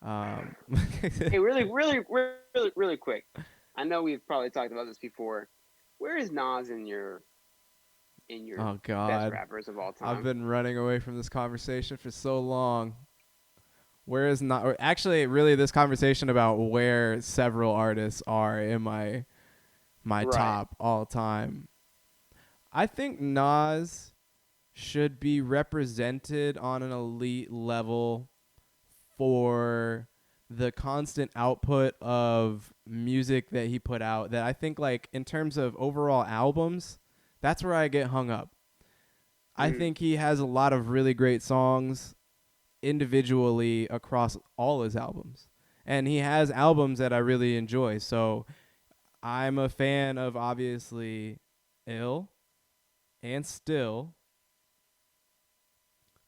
Um, Hey, really quick. I know we've probably talked about this before. Where is Nas in your oh best God, rappers of all I've time? been running away from this conversation for so long. Where is not? Or actually, really, this conversation about where several artists are in my Right. top all time. I think Nas should be represented on an elite level for the constant output of music that he put out, that I think, like, in terms of overall albums, that's where I get hung up. I Mm-hmm. think he has a lot of really great songs individually across all his albums. And he has albums that I really enjoy. So I'm a fan of, obviously, Ill and Still,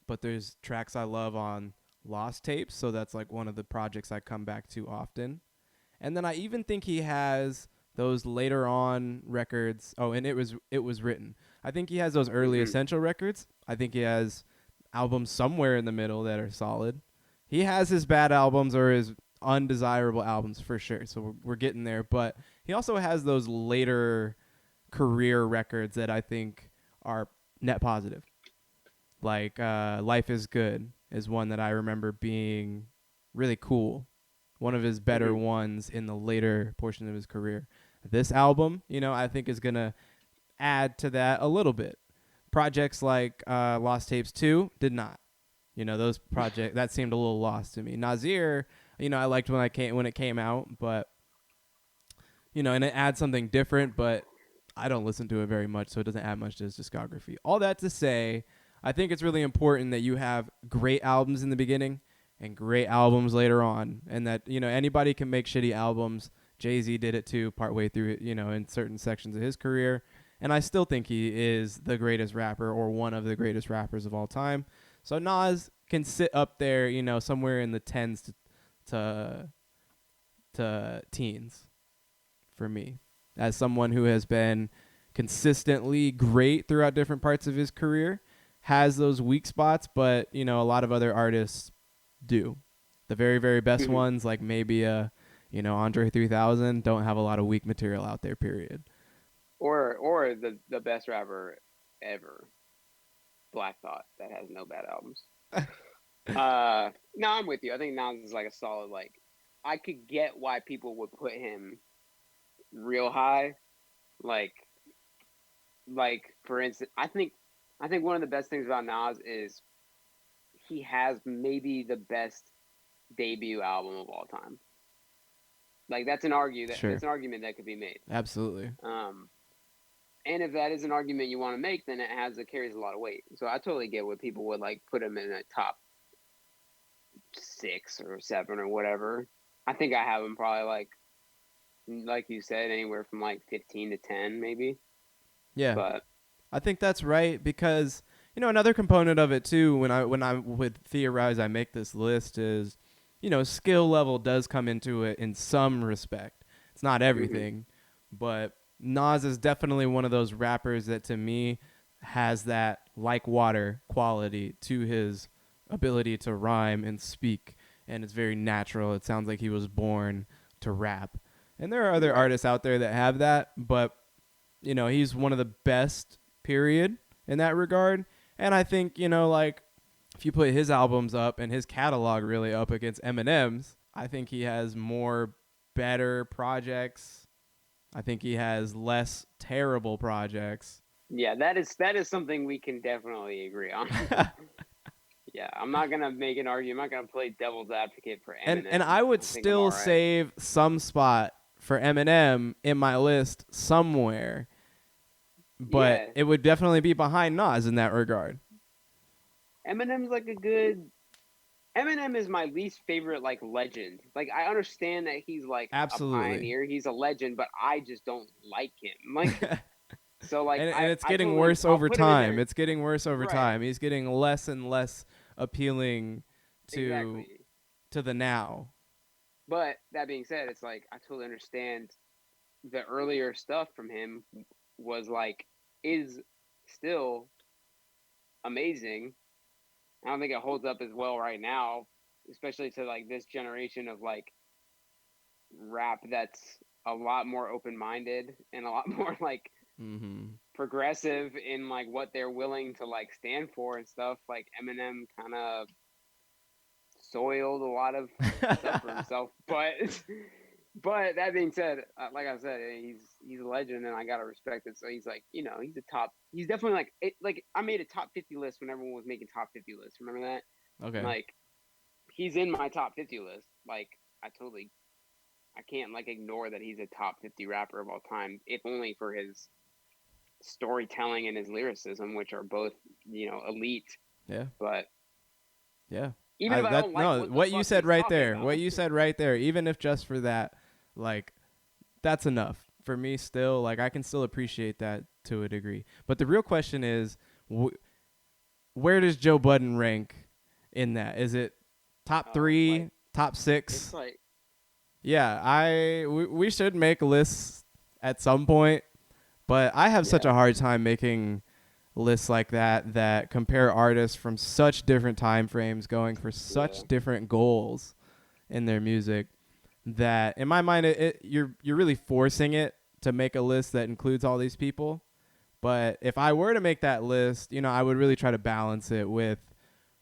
but there's tracks I love on Lost Tapes, so that's like one of the projects I come back to often. And then I even think he has those later on records. Oh, and it was written. I think he has those early Mm-hmm. essential records. I think he has albums somewhere in the middle that are solid. He has his bad albums or his undesirable albums for sure. So we're getting there, but he also has those later career records that I think are net positive. Like Life is Good is one that I remember being really cool. One of his better Mm-hmm. ones in the later portion of his career. This album, I think is going to add to that a little bit. Projects like Lost Tapes 2 did not. Those projects that seemed a little lost to me. Nazir, I liked when it came out, but and it adds something different, but I don't listen to it very much, so it doesn't add much to his discography. All that to say, I think it's really important that you have great albums in the beginning and great albums later on, and that anybody can make shitty albums. Jay-Z did it too, partway through it, in certain sections of his career, and I still think he is the greatest rapper or one of the greatest rappers of all time. So Nas can sit up there, somewhere in the tens to teens for me, as someone who has been consistently great throughout different parts of his career, has those weak spots, but a lot of other artists do. The very, very best Mm-hmm. ones, like maybe Andre 3000, don't have a lot of weak material out there. Period. Or the best rapper ever, Black Thought, that has no bad albums. No, I'm with you. I think Nas is like a solid, like, I could get why people would put him real high. Like like for instance, I think one of the best things about Nas is he has maybe the best debut album of all time. Like Sure, that's an argument that could be made. absolutely. Um, and if that is an argument you want to make, then it carries a lot of weight. So I totally get what people would like put him in a top 6 or 7 or whatever. I think I have him probably like you said, anywhere from like 15 to 10 maybe. Yeah, But I think that's right because another component of it too. When I would theorize, I make this list is, skill level does come into it in some respect. It's not mm-hmm, everything, but Nas is definitely one of those rappers that to me has that like water quality to his ability to rhyme and speak, and it's very natural. It sounds like he was born to rap. And there are other right. artists out there that have that, but he's one of the best, period, in that regard. And I think, like, if you put his albums up and his catalog really up against Eminem's, I think he has more better projects. I think he has less terrible projects. Yeah, that is something we can definitely agree on. Yeah, I'm not gonna make an argument. I'm not gonna play devil's advocate for And Eminem. I would I think I'm still all right. save some spot for Eminem in my list somewhere, but Yeah, it would definitely be behind Nas in that regard. Eminem's like a good. Eminem is my least favorite like legend. Like I understand that he's like a Absolutely. pioneer, he's a legend, but I just don't like him. Like so, like And it's I getting totally worse I'll over put him in time. there. It's getting worse over Right, time. He's getting less and less appealing to exactly. the now. But that being said, it's like I totally understand the earlier stuff from him was like is still amazing. I don't think it holds up as well right now. especially to like this generation of like rap that's a lot more open-minded and a lot more like progressive in like what they're willing to like stand for and stuff. Like Eminem kind of soiled a lot of stuff for himself, but that being said, like I said, he's a legend and I gotta respect it. So he's like, you know, he's a top. He's definitely like it. Like I made a top 50 list when everyone was making top 50 lists. Remember that? Okay. Like he's in my top 50 list. Like I can't like ignore that he's a top 50 rapper of all time, if only for his storytelling and his lyricism, which are both, you know, elite. Yeah. But yeah. even if I don't like what you said right there, about. what you said right there, even if just for that, like, that's enough for me still. Like, I can still appreciate that to a degree. But the real question is, where does Joe Budden rank in that? Is it top 3, like, top 6? It's like, yeah, we should make lists at some point, but I have such a hard time making lists like that compare artists from such different time frames, going for such different goals in their music, that in my mind you're really forcing it to make a list that includes all these people. But if I were to make that list, you know, I would really try to balance it with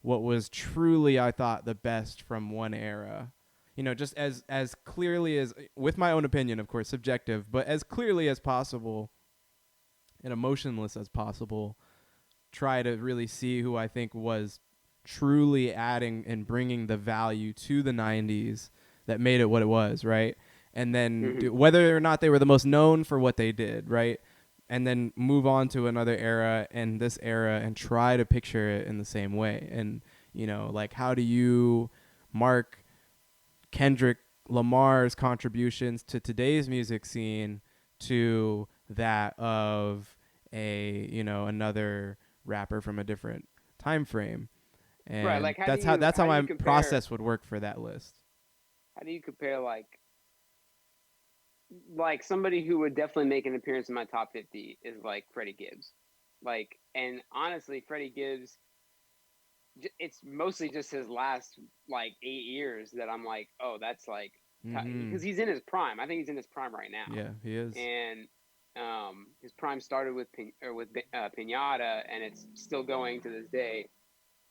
what was truly, I thought, the best from one era. You know, just as clearly as, with my own opinion, of course, subjective, but as clearly as possible and emotionless as possible, try to really see who I think was truly adding and bringing the value to the 90s that made it what it was, right? And then whether or not they were the most known for what they did, right? And then move on to another era and this era and try to picture it in the same way. And, you know, like, how do you mark Kendrick Lamar's contributions to today's music scene to that of a, you know, another rapper from a different time frame? And right, like that's how my process would work for that list. How do you compare like somebody who would definitely make an appearance in my top 50 is like Freddie Gibbs. Like, and honestly, Freddie Gibbs, it's mostly just his last like 8 years that I'm like, oh, that's like, because he's in his prime. I think he's in his prime right now. Yeah, he is. And his prime started with Pinata, and it's still going to this day.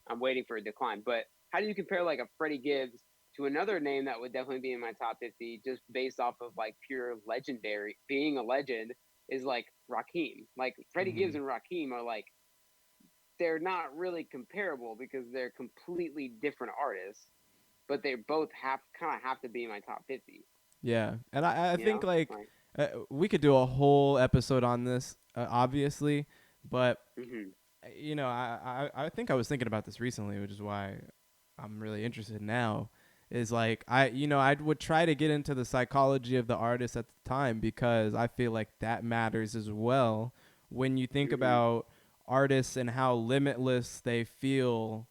I'm waiting for a decline. But how do you compare like a Freddie Gibbs to another name that would definitely be in my top 50 just based off of like pure legendary, being a legend, is like Rakim. Like Freddie Gibbs and Rakim are like, they're not really comparable because they're completely different artists, but they both kind of have to be in my top 50. Yeah. And I think like we could do a whole episode on this, obviously, but you know, I think I was thinking about this recently, which is why I'm really interested now, is like, I would try to get into the psychology of the artist at the time, because I feel like that matters as well when you think about artists and how limitless they feel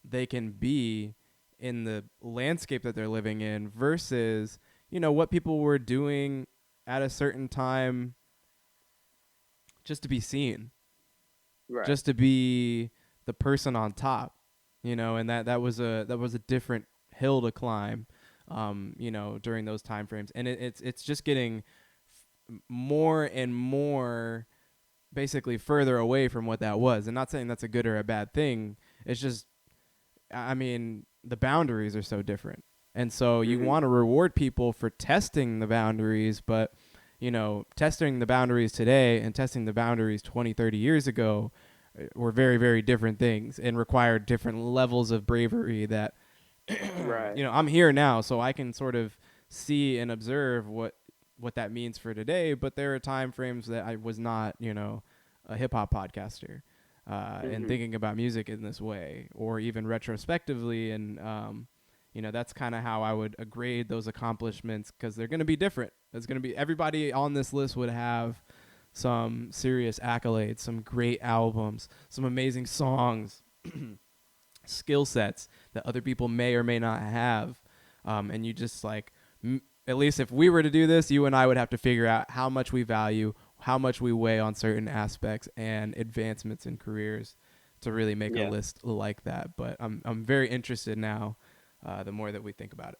they can be in the landscape that they're living in versus, you know, what people were doing at a certain time just to be seen, just to be the person on top, you know, and that was a different hill to climb, you know, during those time frames. And it's just getting more and more basically further away from what that was. And not saying that's a good or a bad thing. It's just, I mean, the boundaries are so different. And so you want to reward people for testing the boundaries, but, you know, testing the boundaries today and testing the boundaries 20, 30 years ago were very, very different things and required different levels of bravery that, you know, I'm here now, so I can sort of see and observe what that means for today. But there are time frames that I was not, you know, a hip hop podcaster and thinking about music in this way, or even retrospectively. And, you know, that's kind of how I would grade those accomplishments, because they're going to be different. It's going to be, everybody on this list would have some serious accolades, some great albums, some amazing songs, skill sets that other people may or may not have. And you just like, at least if we were to do this, you and I would have to figure out how much we value, how much we weigh on certain aspects and advancements in careers to really make a list like that. But I'm very interested now the more that we think about it.